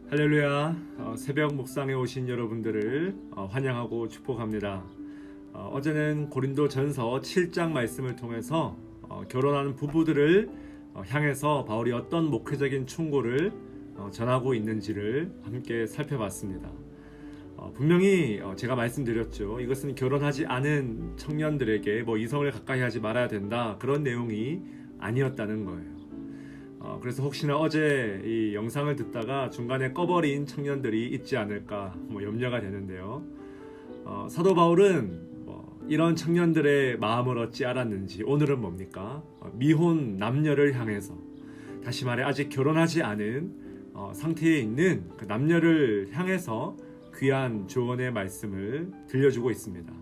할렐루야. 새벽 묵상에 오신 여러분들을 환영하고 축복합니다. 어제는 고린도 전서 7장 말씀을 통해서 결혼하는 부부들을 향해서 바울이 어떤 목회적인 충고를 전하고 있는지를 함께 살펴봤습니다. 분명히 제가 말씀드렸죠. 이것은 결혼하지 않은 청년들에게 이성을 가까이 하지 말아야 된다, 그런 내용이 아니었다는 거예요. 그래서 혹시나 어제 이 영상을 듣다가 중간에 꺼버린 청년들이 있지 않을까 염려가 되는데요. 사도 바울은 이런 청년들의 마음을 어찌 알았는지 오늘은 뭡니까? 미혼 남녀를 향해서, 다시 말해 아직 결혼하지 않은 상태에 있는 그 남녀를 향해서 귀한 조언의 말씀을 들려주고 있습니다.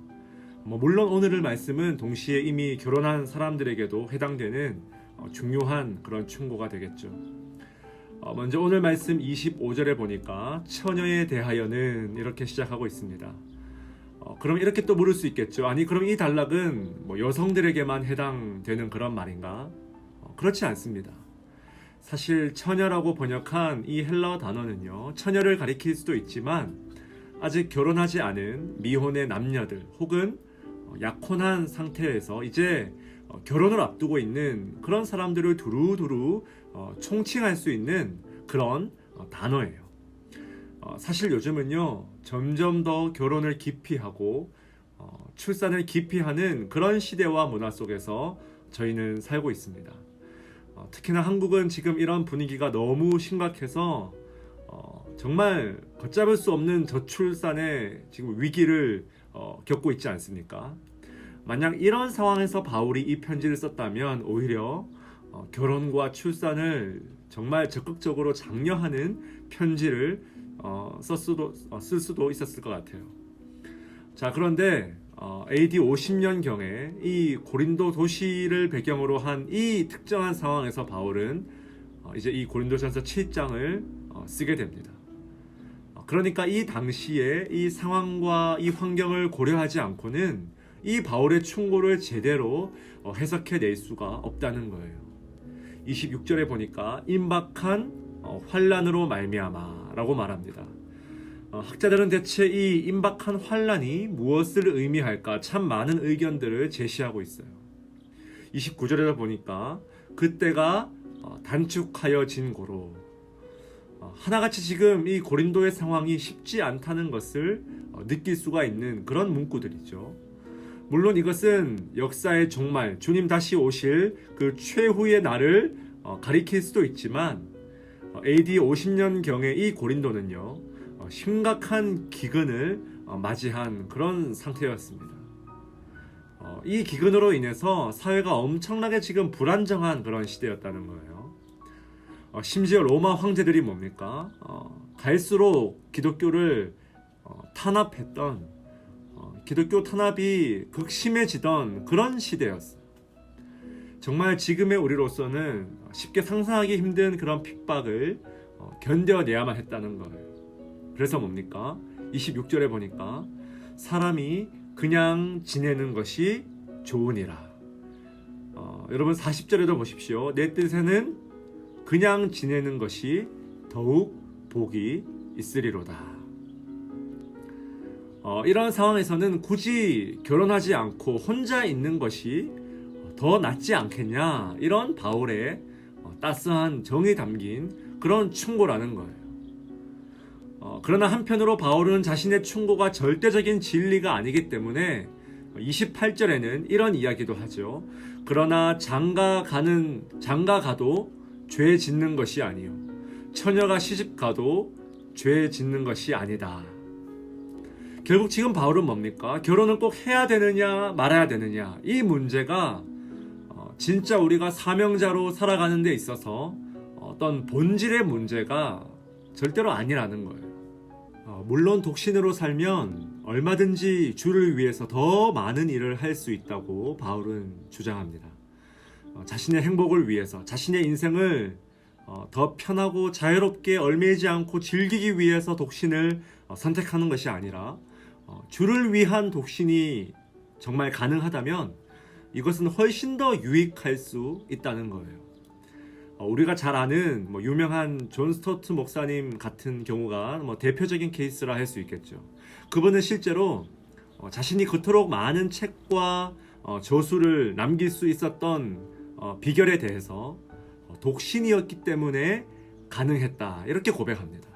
물론 오늘의 말씀은 동시에 이미 결혼한 사람들에게도 해당되는 중요한 그런 충고가 되겠죠. 먼저 오늘 말씀 25절에 보니까 처녀에 대하여는 이렇게 시작하고 있습니다. 그럼 이렇게 또 물을 수 있겠죠. 아니, 그럼 이 단락은 여성들에게만 해당되는 그런 말인가? 그렇지 않습니다. 사실 처녀라고 번역한 이 헬라어 단어는요, 처녀를 가리킬 수도 있지만 아직 결혼하지 않은 미혼의 남녀들 혹은 약혼한 상태에서 이제 결혼을 앞두고 있는 그런 사람들을 두루두루 총칭할 수 있는 그런 단어예요. 사실 요즘은요, 점점 더 결혼을 기피하고 출산을 기피하는 그런 시대와 문화 속에서 저희는 살고 있습니다. 특히나 한국은 지금 이런 분위기가 너무 심각해서 정말 걷잡을 수 없는 저출산의 지금 위기를 겪고 있지 않습니까? 만약 이런 상황에서 바울이 이 편지를 썼다면 오히려 결혼과 출산을 정말 적극적으로 장려하는 편지를 쓸 수도 있었을 것 같아요. 자, 그런데 AD 50년경에 이 고린도 도시를 배경으로 한 이 특정한 상황에서 바울은 이제 이 고린도전서 7장을 쓰게 됩니다. 그러니까 이 당시에 이 상황과 이 환경을 고려하지 않고는 이 바울의 충고를 제대로 해석해낼 수가 없다는 거예요. 26절에 보니까 임박한 환란으로 말미암아 라고 말합니다. 학자들은 대체 이 임박한 환란이 무엇을 의미할까 참 많은 의견들을 제시하고 있어요. 29절에 보니까 그때가 단축하여진 고로, 하나같이 지금 이 고린도의 상황이 쉽지 않다는 것을 느낄 수가 있는 그런 문구들이죠. 물론 이것은 역사의 종말, 주님 다시 오실 그 최후의 날을 가리킬 수도 있지만 AD 50년경의 이 고린도는요, 심각한 기근을 맞이한 그런 상태였습니다. 이 기근으로 인해서 사회가 엄청나게 지금 불안정한 그런 시대였다는 거예요. 심지어 로마 황제들이 뭡니까? 갈수록 기독교를 탄압했던, 기독교 탄압이 극심해지던 그런 시대였어요. 정말 지금의 우리로서는 쉽게 상상하기 힘든 그런 핍박을 견뎌내야만 했다는 거예요. 그래서 뭡니까? 26절에 보니까 사람이 그냥 지내는 것이 좋으니라. 여러분 40절에도 보십시오. 내 뜻에는 그냥 지내는 것이 더욱 복이 있으리로다. 이런 상황에서는 굳이 결혼하지 않고 혼자 있는 것이 더 낫지 않겠냐, 이런 바울의 따스한 정이 담긴 그런 충고라는 거예요. 그러나 한편으로 바울은 자신의 충고가 절대적인 진리가 아니기 때문에 28절에는 이런 이야기도 하죠. 그러나 장가가도 죄 짓는 것이 아니요 처녀가 시집가도 죄 짓는 것이 아니다. 결국 지금 바울은 뭡니까? 결혼을 꼭 해야 되느냐 말아야 되느냐, 이 문제가 진짜 우리가 사명자로 살아가는 데 있어서 어떤 본질의 문제가 절대로 아니라는 거예요. 물론 독신으로 살면 얼마든지 주를 위해서 더 많은 일을 할 수 있다고 바울은 주장합니다. 자신의 행복을 위해서, 자신의 인생을 더 편하고 자유롭게 얽매이지 않고 즐기기 위해서 독신을 선택하는 것이 아니라 주를 위한 독신이 정말 가능하다면 이것은 훨씬 더 유익할 수 있다는 거예요. 우리가 잘 아는 유명한 존 스토트 목사님 같은 경우가 대표적인 케이스라 할 수 있겠죠. 그분은 실제로 자신이 그토록 많은 책과 저수를 남길 수 있었던 비결에 대해서 독신이었기 때문에 가능했다, 이렇게 고백합니다.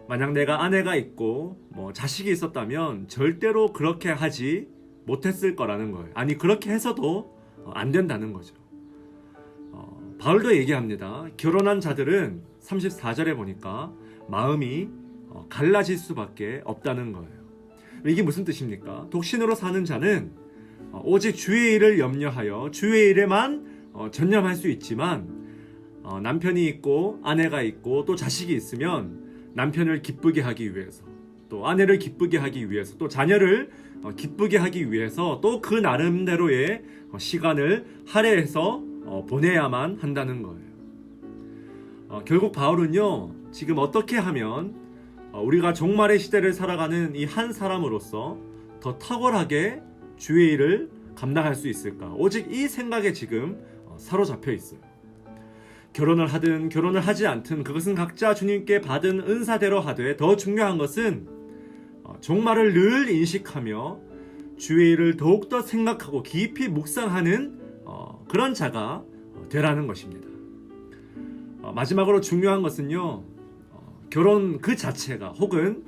만약 내가 아내가 있고 자식이 있었다면 절대로 그렇게 하지 못했을 거라는 거예요. 아니, 그렇게 해서도 안 된다는 거죠. 바울도 얘기합니다. 결혼한 자들은 34절에 보니까 마음이 갈라질 수밖에 없다는 거예요. 이게 무슨 뜻입니까? 독신으로 사는 자는 오직 주의 일을 염려하여 주의 일에만 전념할 수 있지만, 남편이 있고 아내가 있고 또 자식이 있으면 남편을 기쁘게 하기 위해서, 또 아내를 기쁘게 하기 위해서, 또 자녀를 기쁘게 하기 위해서 또 그 나름대로의 시간을 할애해서 보내야만 한다는 거예요. 결국 바울은요, 지금 어떻게 하면 우리가 종말의 시대를 살아가는 이 한 사람으로서 더 탁월하게 주의 일을 감당할 수 있을까? 오직 이 생각에 지금 사로잡혀 있어요. 결혼을 하든 결혼을 하지 않든 그것은 각자 주님께 받은 은사대로 하되, 더 중요한 것은 종말을 늘 인식하며 주의 일을 더욱더 생각하고 깊이 묵상하는 그런 자가 되라는 것입니다. 마지막으로 중요한 것은요, 결혼 그 자체가, 혹은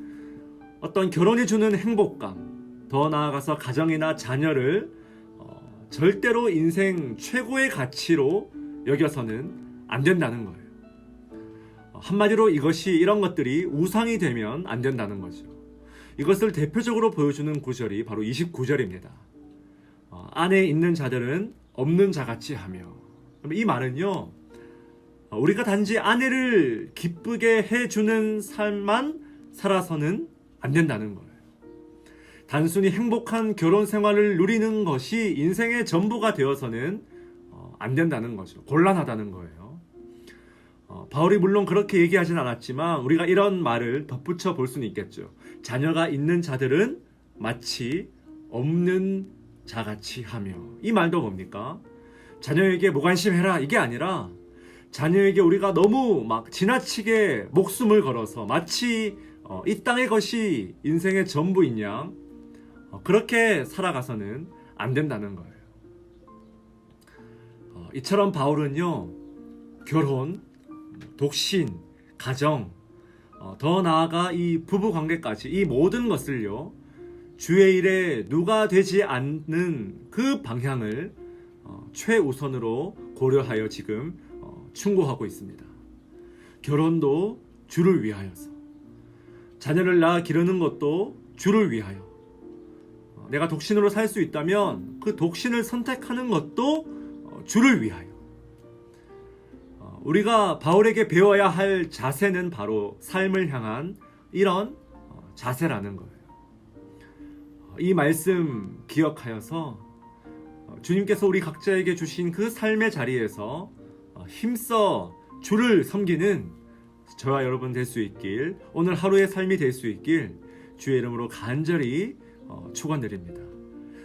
어떤 결혼이 주는 행복감, 더 나아가서 가정이나 자녀를 절대로 인생 최고의 가치로 여겨서는 안 된다는 거예요. 한마디로 이것이, 이런 것들이 우상이 되면 안 된다는 거죠. 이것을 대표적으로 보여주는 구절이 바로 29절입니다. 안에 있는 자들은 없는 자같이 하며. 이 말은요, 우리가 단지 아내를 기쁘게 해주는 삶만 살아서는 안 된다는 거예요. 단순히 행복한 결혼 생활을 누리는 것이 인생의 전부가 되어서는 안 된다는 거죠. 곤란하다는 거예요. 바울이 물론 그렇게 얘기하진 않았지만 우리가 이런 말을 덧붙여 볼 수는 있겠죠. 자녀가 있는 자들은 마치 없는 자같이 하며. 이 말도 뭡니까? 자녀에게 무관심해라, 이게 아니라 자녀에게 우리가 너무 지나치게 목숨을 걸어서 마치 이 땅의 것이 인생의 전부인 양 그렇게 살아가서는 안 된다는 거예요. 이처럼 바울은요, 결혼, 독신, 가정, 더 나아가 이 부부 관계까지, 이 모든 것을요, 주의 일에 누가 되지 않는 그 방향을 최우선으로 고려하여 지금 충고하고 있습니다. 결혼도 주를 위하여서, 자녀를 낳아 기르는 것도 주를 위하여, 내가 독신으로 살 수 있다면 그 독신을 선택하는 것도 주를 위하여. 우리가 바울에게 배워야 할 자세는 바로 삶을 향한 이런 자세라는 거예요. 이 말씀 기억하여서 주님께서 우리 각자에게 주신 그 삶의 자리에서 힘써 주를 섬기는 저와 여러분 될 수 있길, 오늘 하루의 삶이 될 수 있길 주의 이름으로 간절히 축원드립니다.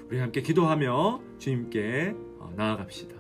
우리 함께 기도하며 주님께 나아갑시다.